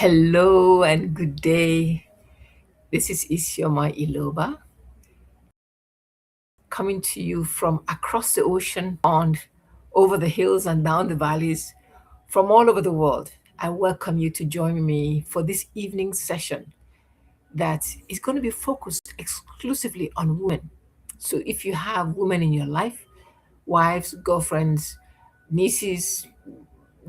Hello and good day. This is Isioma Iloba coming to you from across the ocean, on over the hills and down the valleys, from all over the world. I welcome you to join me for this evening session that is going to be focused exclusively on women. So if you have women in your life, wives, girlfriends, nieces,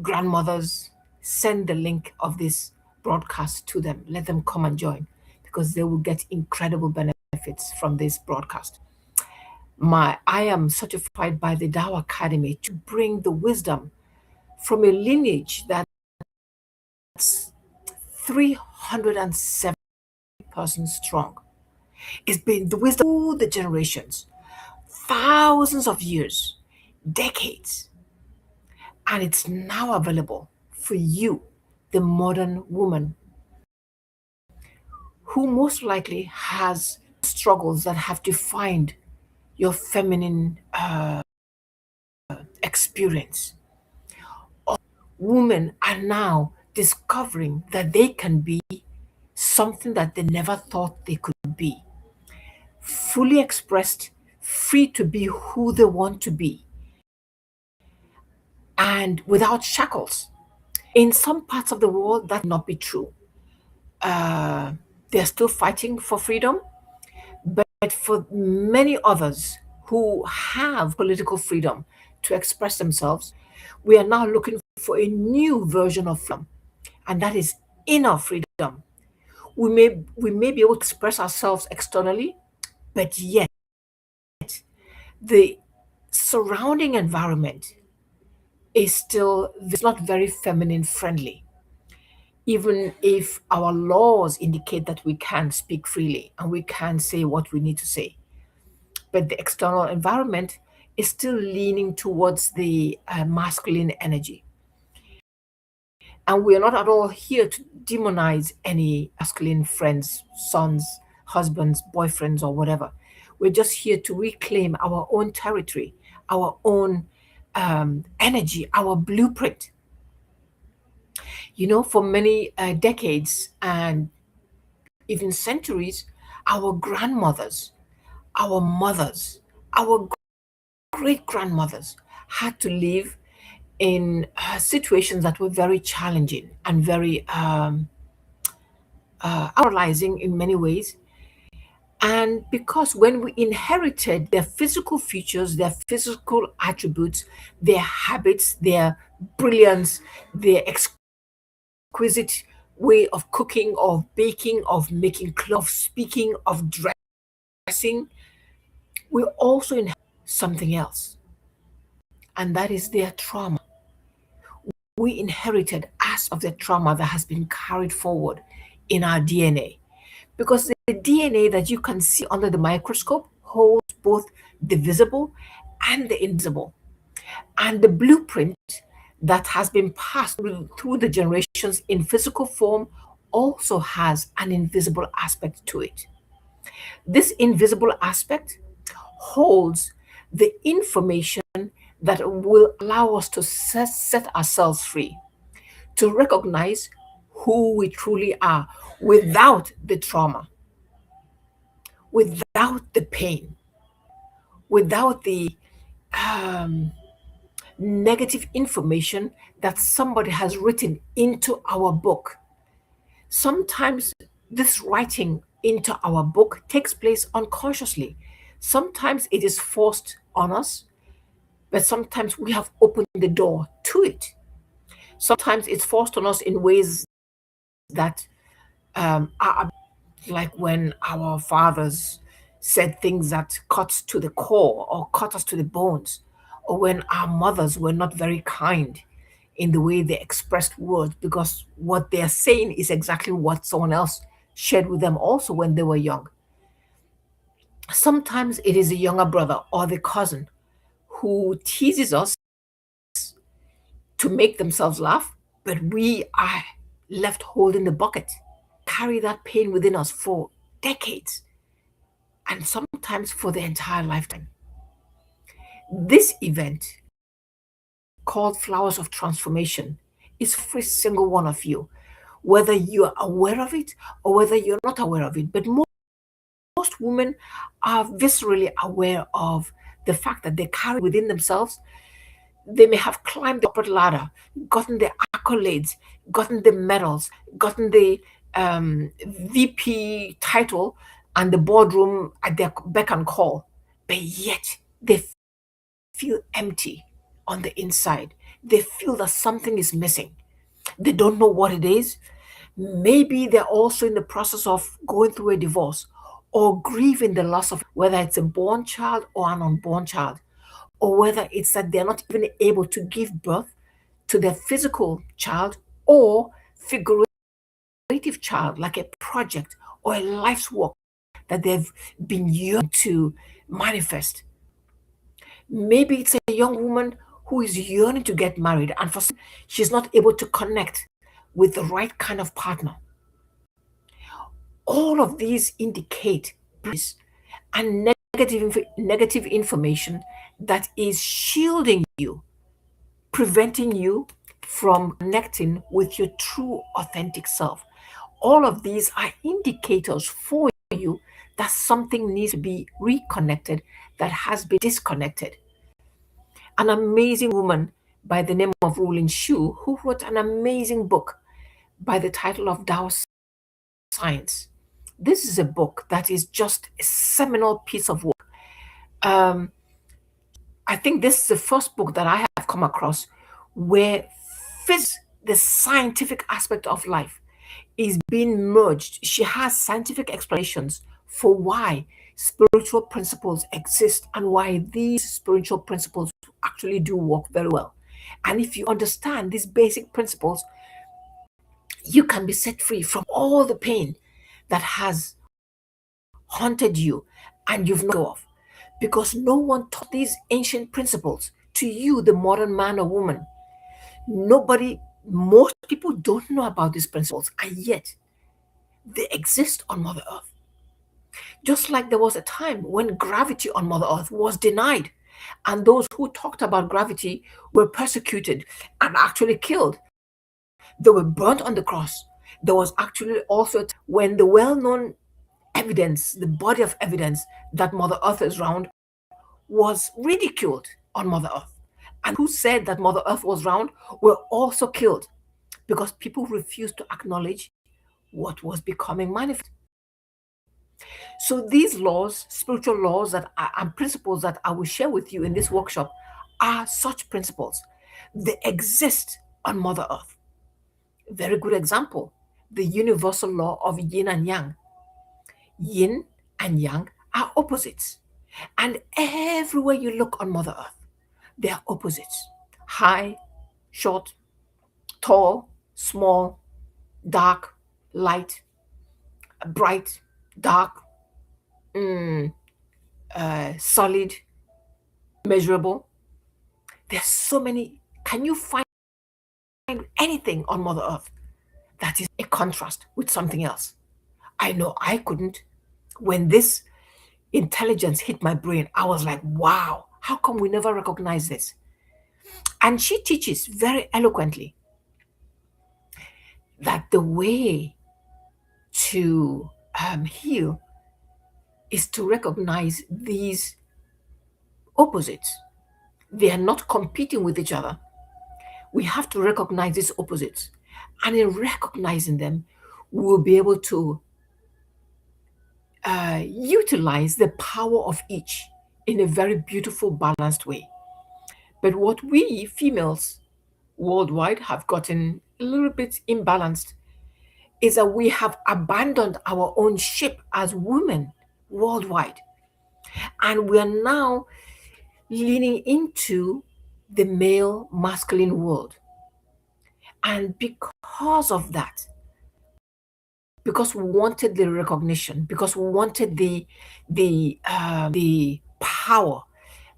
grandmothers, send the link of this broadcast to them. Let them come and join because they will get incredible benefits from this broadcast. I am certified by the Dow Academy to bring the wisdom from a lineage that's 307 persons strong. It's been the wisdom through the generations, thousands of years, decades, and it's now available for you, the modern woman who most likely has struggles that have defined your feminine experience. Women are now discovering that they can be something that they never thought they could be, fully expressed, free to be who they want to be, and without shackles. In some parts of the world, that not be true. Uh, they're still fighting for freedom, but for many others who have political freedom to express themselves, we are now looking for a new version of freedom, and that is inner freedom. We may be able to express ourselves externally, but yet the surrounding environment is still it's not very feminine friendly. Even if our laws indicate that we can speak freely and we can say what we need to say, but the external environment is still leaning towards the masculine energy. And we are not at all here to demonize any masculine friends, sons, husbands, boyfriends, or whatever. We're just here to reclaim our own territory, our own energy, our blueprint. For many decades and even centuries, our grandmothers, our mothers, our great grandmothers had to live in situations that were very challenging and very paralyzing in many ways. And because when we inherited their physical features, their physical attributes, their habits, their brilliance, their exquisite way of cooking, of baking, of making clothes, of speaking, of dressing, we also inherit something else, and that is their trauma. We inherited as of the trauma that has been carried forward in our DNA. Because the DNA that you can see under the microscope holds both the visible and the invisible. And the blueprint that has been passed through the generations in physical form also has an invisible aspect to it. This invisible aspect holds the information that will allow us to set ourselves free, to recognize who we truly are without the trauma, without the pain, without the negative information that somebody has written into our book. Sometimes this writing into our book takes place unconsciously. Sometimes it is forced on us, but sometimes we have opened the door to it. Sometimes it's forced on us in ways that are like when our fathers said things that cut to the core or cut us to the bones, or when our mothers were not very kind in the way they expressed words, because what they are saying is exactly what someone else shared with them also when they were young. Sometimes it is the younger brother or the cousin who teases us to make themselves laugh, but we are left holding the bucket, carry that pain within us for decades and sometimes for the entire lifetime. This event, called Flowers of Transformation, is for every single one of you. whether you're aware of it or whether you're not aware of it. But most women are viscerally aware of the fact that they carry within themselves. They may have climbed the corporate ladder, gotten the accolades, gotten the medals, gotten the VP title and the boardroom at their beck and call, but yet they feel empty on the inside. They feel that something is missing. They don't know what it is. Maybe they're also in the process of going through a divorce or grieving the loss of, whether it's a born child or an unborn child, or whether it's that they're not even able to give birth to their physical child or figurative child, like a project or a life's work that they've been yearning to manifest. Maybe it's a young woman who is yearning to get married, and for some, she's not able to connect with the right kind of partner. All of these indicate and negative information that is shielding you, preventing you from connecting with your true authentic self. All of these are indicators for you that something needs to be reconnected that has been disconnected. An amazing woman by the name of Rulin Shu, who wrote an amazing book by the title of Tao Science. This is a book that is just a seminal piece of work. Um, I think this is the first book that I have come across where physics, the scientific aspect of life, is being merged. She has scientific explanations for why spiritual principles exist and why these spiritual principles actually do work very well. And if you understand these basic principles, you can be set free from all the pain that has haunted you and you've not go of. Because no one taught these ancient principles to you, the modern man or woman. Nobody, most people don't know about these principles, and yet they exist on Mother Earth. Just like there was a time when gravity on Mother Earth was denied, and those who talked about gravity were persecuted and actually killed. They were burnt on the cross. There was actually also a when the well known evidence, the body of evidence that Mother Earth is round, was ridiculed on Mother Earth. And who said that Mother Earth was round were also killed because people refused to acknowledge what was becoming manifest. So these laws, spiritual laws and principles that I will share with you in this workshop are such principles. They exist on Mother Earth. Very good example, the universal law of yin and yang. Yin and yang are opposites. And everywhere you look on Mother Earth, they are opposites. High, short, tall, small, dark, light, bright, dark, solid, measurable. There's so many. Can you find anything on Mother Earth that is a contrast with something else? I know I couldn't. When this intelligence hit my brain, I was like, wow, how come we never recognize this? And she teaches very eloquently that the way to heal is to recognize these opposites. They are not competing with each other. We have to recognize these opposites. And in recognizing them, we will be able to utilize the power of each in a very beautiful, balanced way. But what we females worldwide have gotten a little bit imbalanced is that we have abandoned our own ship as women worldwide. And we are now leaning into the male masculine world. And because of that, because we wanted the recognition, because we wanted the power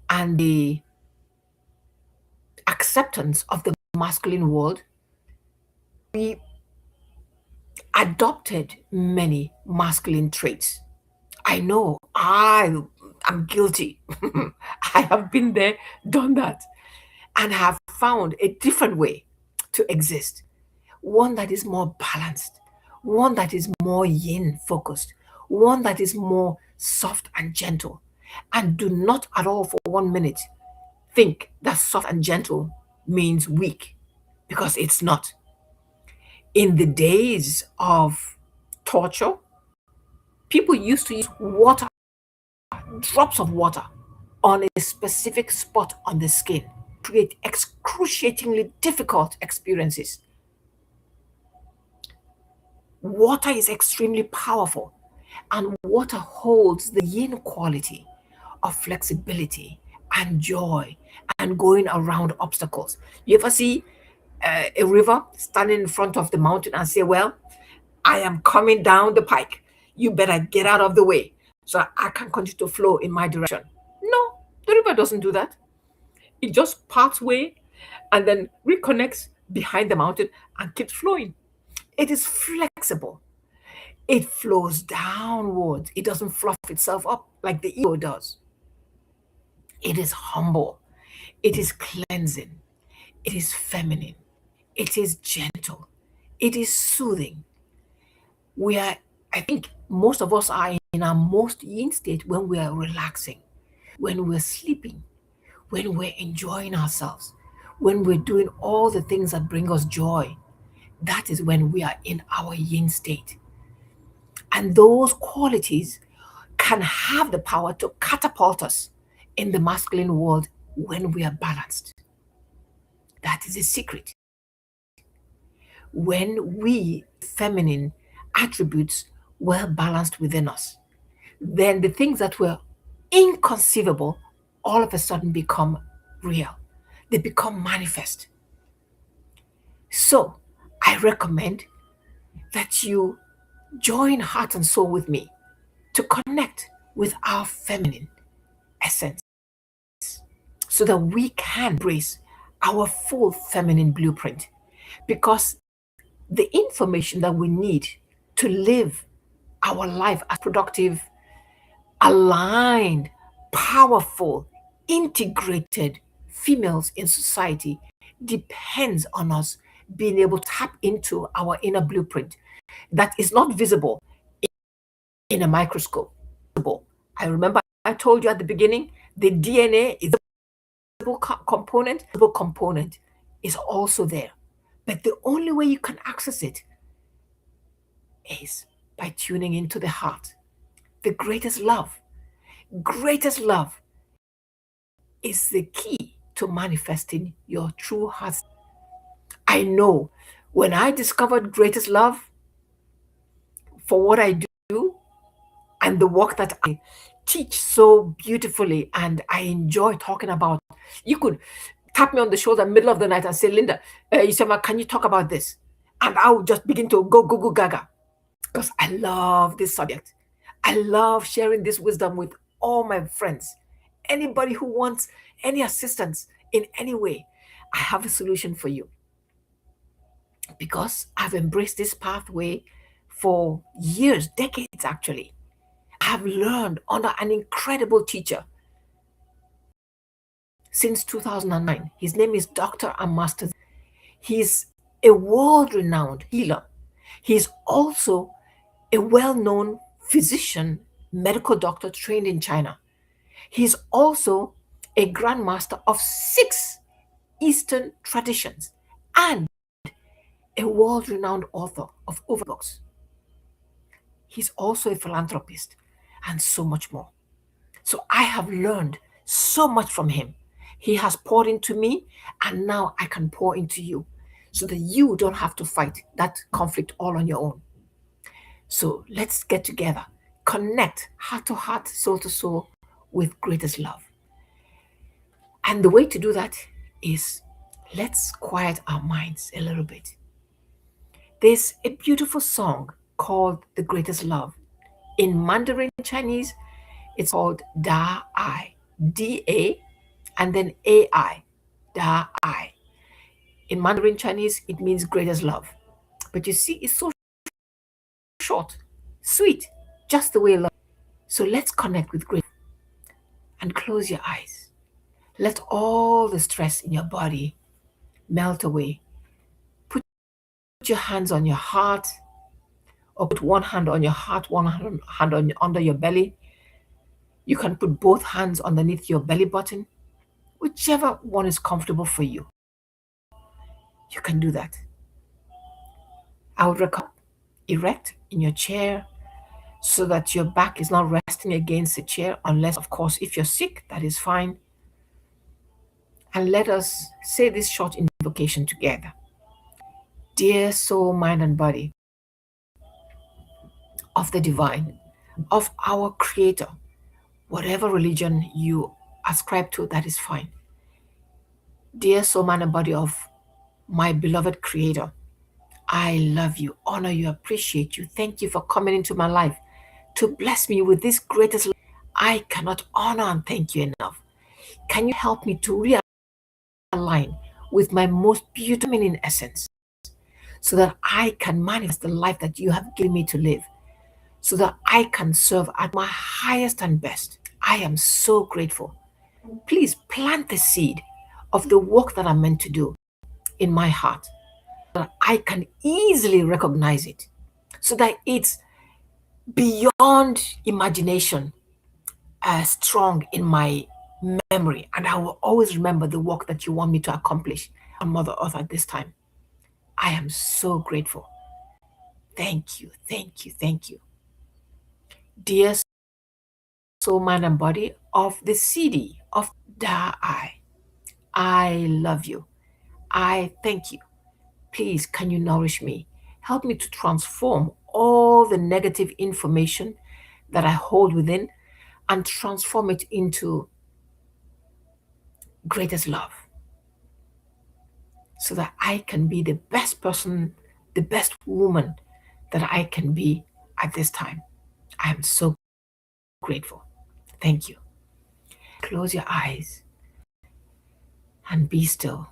and the acceptance of the masculine world, we adopted many masculine traits. I know I am guilty. I have been there, done that, and have found a different way to exist. one that is more balanced, one that is more yin focused, one that is more soft and gentle. And do not at all for 1 minute think that soft and gentle means weak, because it's not. In the days of torture, people used to use water, drops of water, on a specific spot on the skin, create excruciatingly difficult experiences. Water is extremely powerful, and water holds the yin quality of flexibility and joy and going around obstacles. You ever see a river standing in front of the mountain and say, well, I am coming down the pike. You better get out of the way so I can continue to flow in my direction. No, the river doesn't do that. It just parts way and then reconnects behind the mountain and keeps flowing. It is flexible. It flows downwards. It doesn't fluff itself up like the ego does. It is humble. It is cleansing. It is feminine. It is gentle. It is soothing. We are, I think most of us are in our most yin state when we are relaxing, when we're sleeping, when we're enjoying ourselves, when we're doing all the things that bring us joy. That is when we are in our yin state. And those qualities can have the power to catapult us in the masculine world when we are balanced. That is a secret. When we feminine attributes well balanced within us, then the things that were inconceivable all of a sudden become real. They become manifest. So I recommend that you join heart and soul with me to connect with our feminine essence so that we can embrace our full feminine blueprint. Because the information that we need to live our life as productive, aligned, powerful, integrated females in society depends on us being able to tap into our inner blueprint that is not visible in a microscope. I remember I told you at the beginning the DNA is a visible component. The visible component is also there. But the only way you can access it is by tuning into the heart. The greatest love, greatest love is the key to manifesting your true heart. I know when I discovered greatest love for what I do and the work that I teach so beautifully and I enjoy talking about, you could tap me on the shoulder middle of the night and say, Linda, Isema, can you talk about this? And I would just begin to go gaga because I love this subject. I love sharing this wisdom with all my friends. Anybody who wants any assistance in any way, I have a solution for you because I've embraced this pathway for years, decades actually. I've learned under an incredible teacher since 2009. His name is Dr. and Master. He's a world renowned healer. He's also a well known physician, medical doctor trained in China. He's also a grandmaster of 6 Eastern traditions and a world renowned author of over books. He's also a philanthropist and so much more. So I have learned so much from him. He has poured into me, and now I can pour into you so that you don't have to fight that conflict all on your own. So let's get together, connect heart to heart, soul to soul with greatest love. And the way to do that is let's quiet our minds a little bit. There's a beautiful song called The Greatest Love. In Mandarin Chinese, it's called Da Ai, Da, and then AI, Da Ai. In Mandarin Chinese, it means greatest love. But you see, it's so short, sweet, just the way love. So let's connect with great and close your eyes. Let all the stress in your body melt away. Put your hands on your heart, or put one hand on your heart, one hand on under your belly. You can put both hands underneath your belly button, whichever one is comfortable for you. You can do that. I would recommend erect in your chair so that your back is not resting against the chair, unless, of course, if you're sick, that is fine. And let us say this short invocation together. Dear soul, mind, and body of the divine, of our Creator, whatever religion you ascribe to, that is fine. Dear soul, mind, and body of my beloved Creator, I love you, honor you, appreciate you. Thank you for coming into my life to bless me with this greatest. I cannot honor and thank you enough. Can you help me to realign with my most beautiful feminine essence so that I can manifest the life that you have given me to live, so that I can serve at my highest and best? I am so grateful. Please plant the seed of the work that I'm meant to do in my heart, so that I can easily recognize it, so that it's beyond imagination, strong in my memory, and I will always remember the work that you want me to accomplish on Mother Earth at this time. I am so grateful. Thank you, thank you, thank you. Dear soul, mind, and body of the city of Da I love you. I thank you. Please, can you nourish me? Help me to transform all the negative information that I hold within and transform it into greatest love, so that I can be the best person, the best woman that I can be at this time. I am so grateful. Thank you. Close your eyes and be still.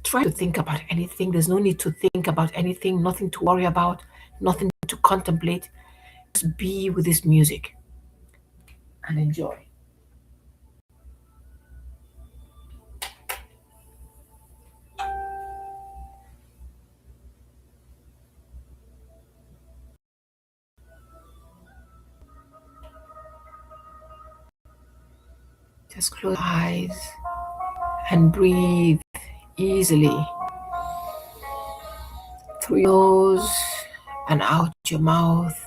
Try to think about anything. There's no need to think about anything, nothing to worry about, nothing to contemplate. Just be with this music and enjoy. Just close your eyes and breathe easily through your nose and out your mouth.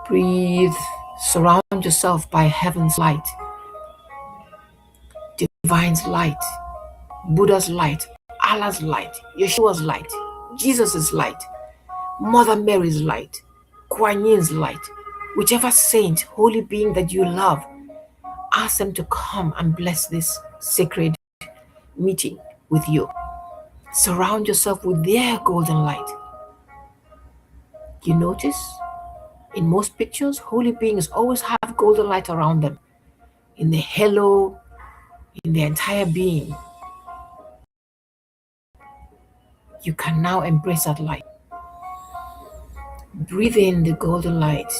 Breathe. Surround yourself by heaven's light, divine's light, Buddha's light, Allah's light, Yeshua's light, Jesus' light, Mother Mary's light, Kuan Yin's light, whichever saint, holy being that you love. Ask them to come and bless this sacred meeting with you. Surround yourself with their golden light. You notice in most pictures, holy beings always have golden light around them, in the halo, in their entire being. You can now embrace that light. Breathe in the golden light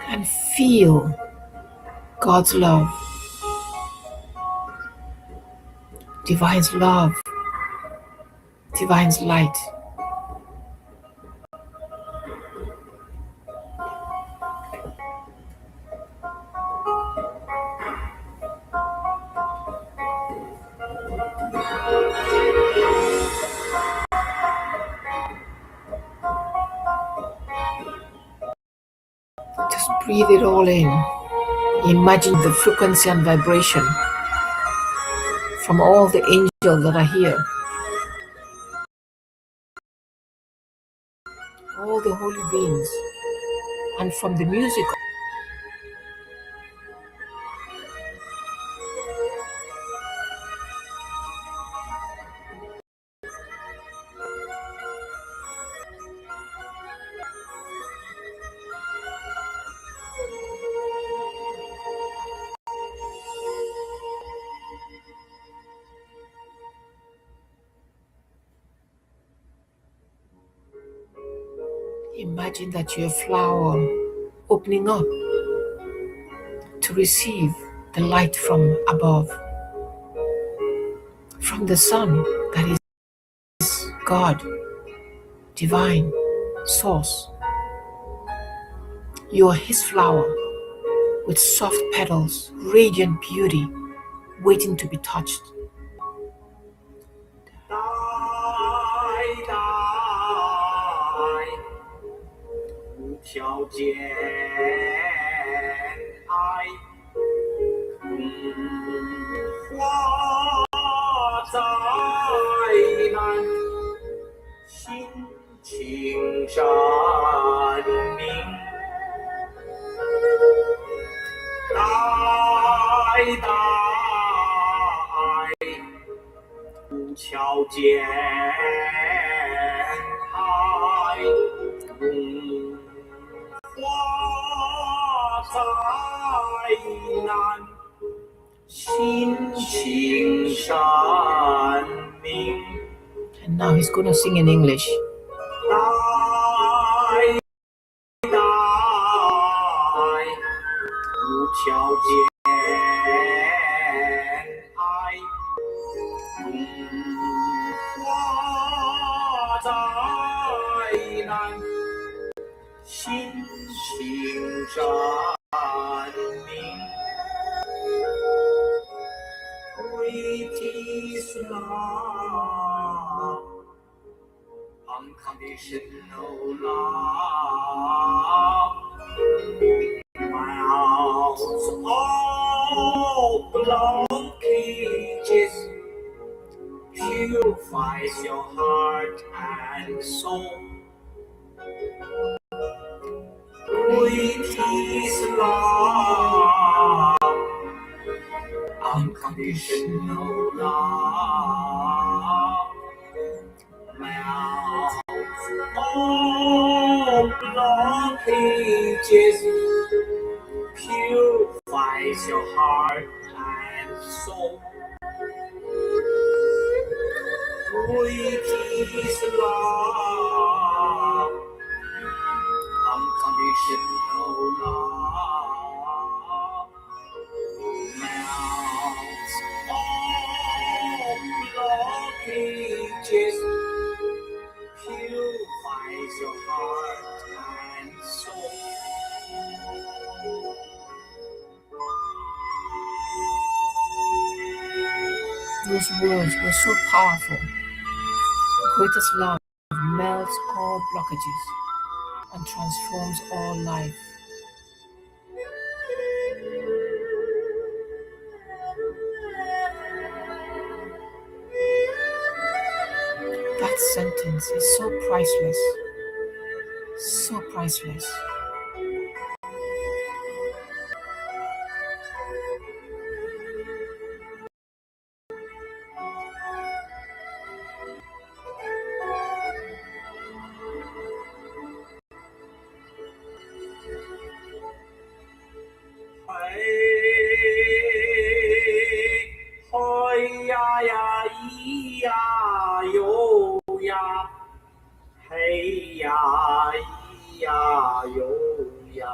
and feel God's love, divine's love, divine's light. Just breathe it all in. Imagine the frequency and vibration from all the angels that are here, all the holy beings, and from the music. Imagine that you're a flower opening up to receive the light from above, from the sun that is God, divine, source. You are His flower with soft petals, radiant beauty, waiting to be touched. 代代无条件爱，化灾难，心情善明，代代无条件爱，化灾难，心情善明。 And now he's going to sing in English. 代代无条件爱，化灾难，心情善明。Great is love, unconditional love, melts all blockages, purifies your heart and soul. Great is love, unconditional love, melts all blockages, purifies your heart and soul. Great is love, unconditional love, melts all blockages, purifies your heart and soul. Those words were so powerful. Greatest love melts all blockages and transforms all life. That sentence is so priceless. So priceless. Hey, ya ya, ee ya, yo ya. Hey ya, ee ya, yo ya.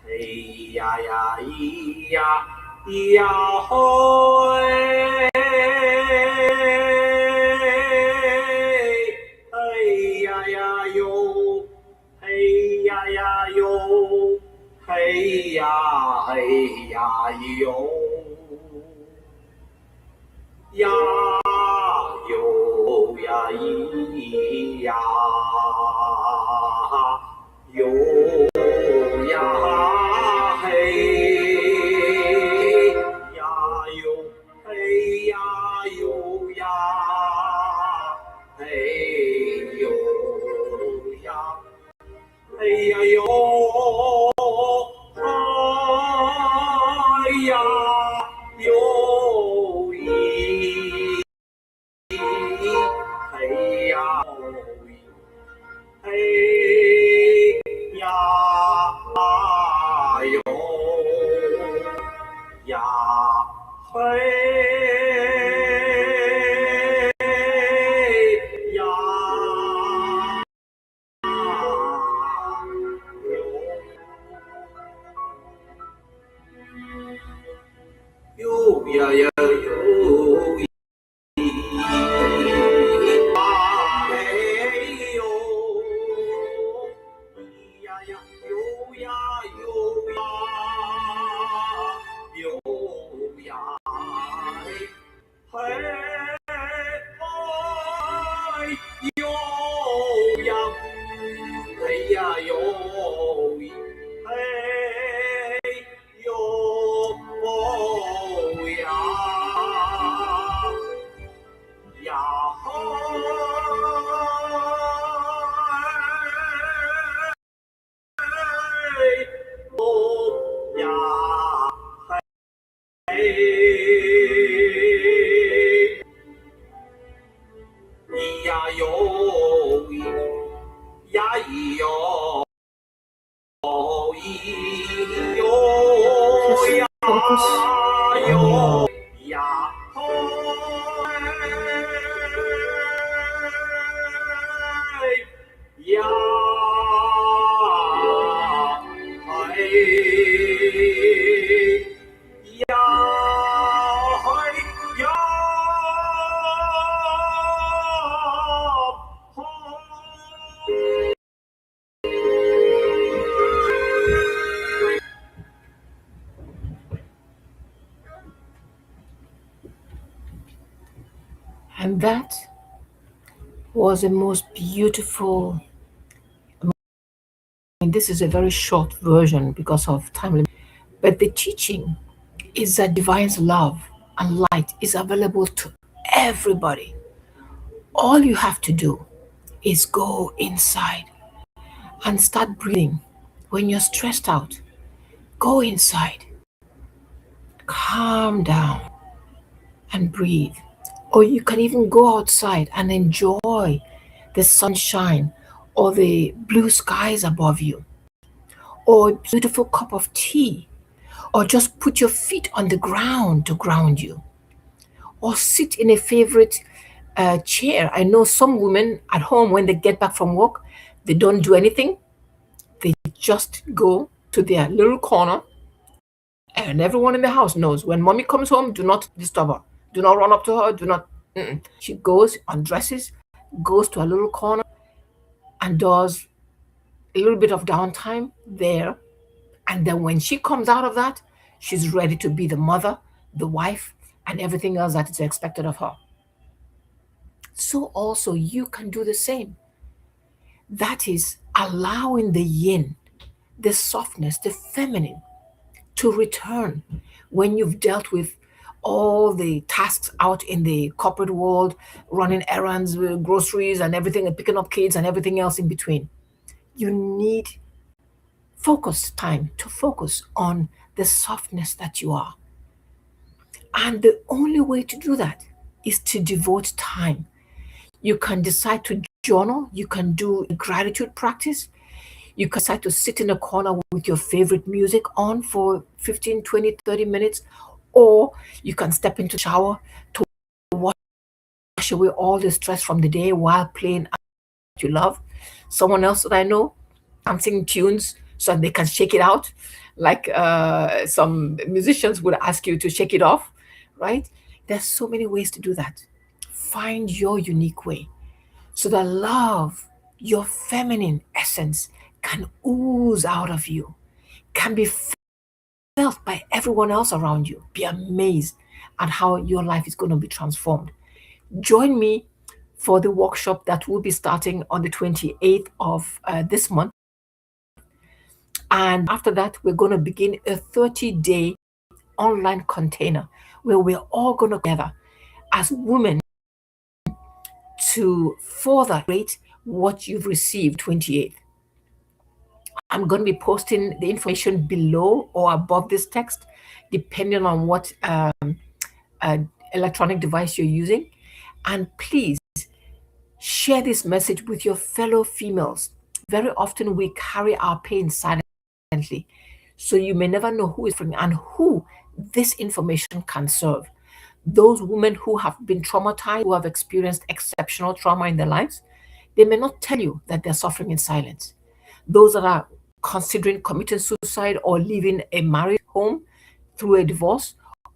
Hey ya ya, ee ya, hoy. Hey ya ya, yo. Hey ya ya, yo. Hey ya yo. Ya yo ya ee ya yo ya hey ya yo hey ya yo ya hey yo ya hey ya yo hey ya yo hey ya hey ya yo ya hey ya yo. ya ya yo hey yo ya ya yo ya yo ya yo ya hey hey yo ya hey ya yo hey yo ya ya hey oh ya hey ya yo ya yo Just yo focus ya on your ya ya ya ya and that was the most beautiful. And this is a very short version because of time limit. But the teaching is that divine's love and light is available to everybody. All you have to do is go inside and start breathing. When you're stressed out, go inside, calm down, and breathe. Or you can even go outside and enjoy the sunshine or the blue skies above you, or a beautiful cup of tea, or just put your feet on the ground to ground you, or sit in a favorite chair. I know some women at home, when they get back from work, they don't do anything. They just go to their little corner, and everyone in the house knows when mommy comes home, do not disturb her. Do not run up to her. Do not. Mm-mm. She goes, undresses, goes to a little corner, and does a little bit of downtime there. And then when she comes out of that, she's ready to be the mother, the wife, and everything else that is expected of her. So also you can do the same. That is allowing the yin, the softness, the feminine to return when you've dealt with all the tasks out in the corporate world, running errands, groceries, and everything, and picking up kids and everything else in between. You need focused time to focus on the softness that you are. And the only way to do that is to devote time. You can decide to journal, you can do a gratitude practice, you can decide to sit in a corner with your favorite music on for 15, 20, 30 minutes, or you can step into the shower to wash away all the stress from the day while playing you love. Someone else that I know dancing tunes so they can shake it out, like some musicians would ask you to shake it off, right? There's so many ways to do that. Find your unique way so that love, your feminine essence, can ooze out of you, can be felt by everyone else around you. Be amazed at how your life is going to be transformed. Join me for the workshop that will be starting on the 28th of this month. And after that, we're going to begin a 30-day online container where we're all going to gather as women to further rate what you've received 28th. I'm going to be posting the information below or above this text, depending on what uh, electronic device you're using. And please share this message with your fellow females. Very often we carry our pain silently. So you may never know who is suffering and who this information can serve. Those women who have been traumatized, who have experienced exceptional trauma in their lives, they may not tell you that they're suffering in silence. Those that are considering committing suicide or leaving a married home through a divorce,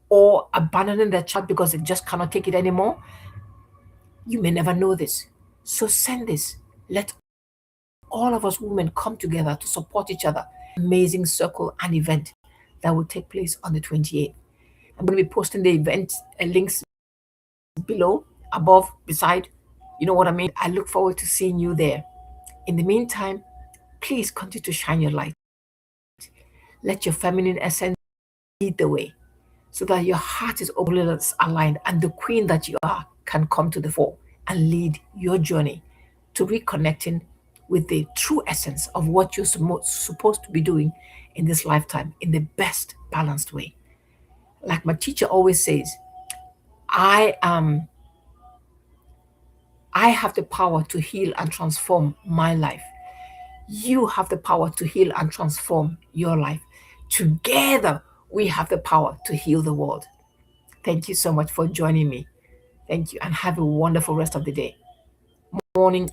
or abandoning their child because they just cannot take it anymore. You may never know this. So send this. Let all of us women come together to support each other. Amazing circle and event that will take place on the 28th. I'm going to be posting the event links below, above, beside. You know what I mean? I look forward to seeing you there. In the meantime, please continue to shine your light. Let your feminine essence lead the way so that your heart is always aligned and the queen that you are can come to the fore and lead your journey to reconnecting with the true essence of what you're supposed to be doing in this lifetime in the best balanced way. Like my teacher always says, I am I have the power to heal and transform my life. You have the power to heal and transform your life. Together, we have the power to heal the world. Thank you so much for joining me. Thank you, and have a wonderful rest of the day. Morning,